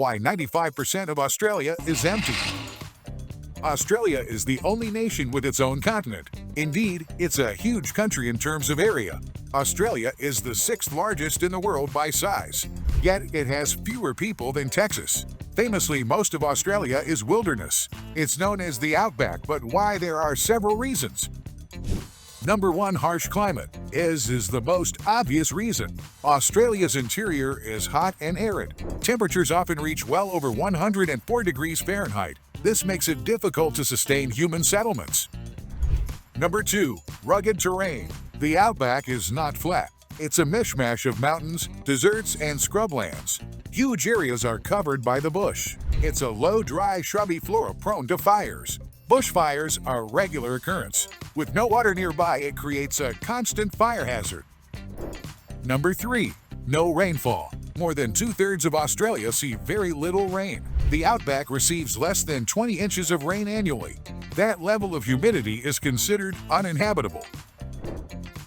why 95% of Australia is empty. Australia is the only nation with its own continent. Indeed, it's a huge country in terms of area. Australia is the sixth largest in the world by size, yet it has fewer people than Texas. Famously, most of Australia is wilderness. It's known as the outback, but why? There are several reasons. Number 1. Harsh climate is the most obvious reason. Australia's interior is hot and arid. Temperatures often reach well over 104 degrees Fahrenheit. This makes it difficult to sustain human settlements. Number 2. Rugged terrain. The outback is not flat. It's a mishmash of mountains, deserts, and scrublands. Huge areas are covered by the bush. It's a low, dry, shrubby flora prone to fires. Bushfires are a regular occurrence. With no water nearby, it creates a constant fire hazard. Number 3. No rainfall. More than 2/3 of Australia see very little rain. The outback receives less than 20 inches of rain annually. That level of humidity is considered uninhabitable.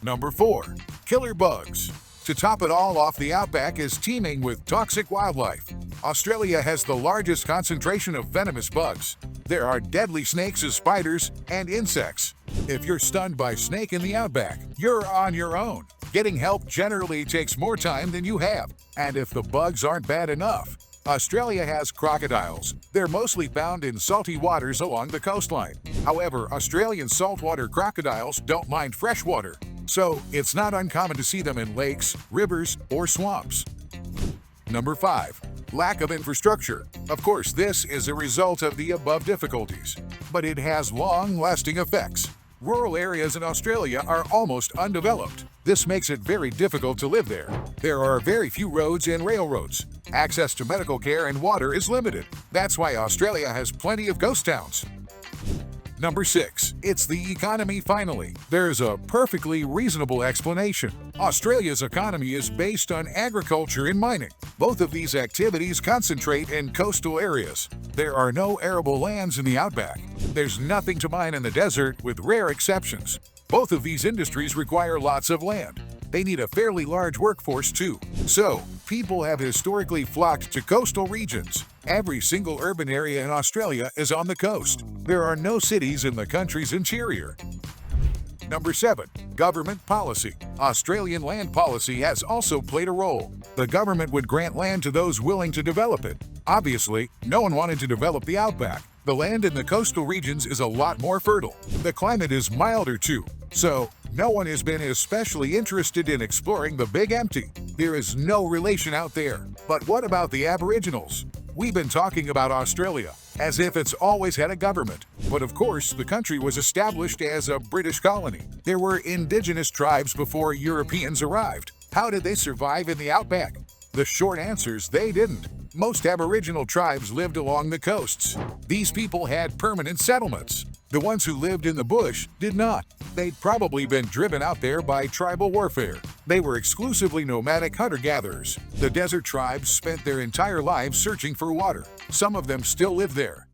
Number 4. Killer bugs. To top it all off, the outback is teeming with toxic wildlife. Australia has the largest concentration of venomous bugs. There are deadly snakes as spiders and insects. If you're stunned by a snake in the outback, you're on your own. Getting help generally takes more time than you have. And if the bugs aren't bad enough, Australia has crocodiles. They're mostly found in salty waters along the coastline. However, Australian saltwater crocodiles don't mind fresh water, so it's not uncommon to see them in lakes, rivers, or swamps. Number 5. Lack of infrastructure. Of course, this is a result of the above difficulties, but it has long-lasting effects. Rural areas in Australia are almost undeveloped. This makes it very difficult to live there. There are very few roads and railroads. Access to medical care and water is limited. That's why Australia has plenty of ghost towns. Number 6. It's the economy finally. There's a perfectly reasonable explanation. Australia's economy is based on agriculture and mining. Both of these activities concentrate in coastal areas. There are no arable lands in the outback. There's nothing to mine in the desert, with rare exceptions. Both of these industries require lots of land. They need a fairly large workforce too. So, people have historically flocked to coastal regions. Every single urban area in Australia is on the coast. There are no cities in the country's interior. Number 7. Government policy. Australian land policy has also played a role. The government would grant land to those willing to develop it. Obviously, no one wanted to develop the outback. The land in the coastal regions is a lot more fertile. The climate is milder too, so no one has been especially interested in exploring the Big Empty. There is no relation out there. But what about the Aboriginals? We've been talking about Australia as if it's always had a government. But of course, the country was established as a British colony. There were indigenous tribes before Europeans arrived. How did they survive in the outback? The short answer is they didn't. Most Aboriginal tribes lived along the coasts. These people had permanent settlements. The ones who lived in the bush did not. They'd probably been driven out there by tribal warfare. They were exclusively nomadic hunter-gatherers. The desert tribes spent their entire lives searching for water. Some of them still live there.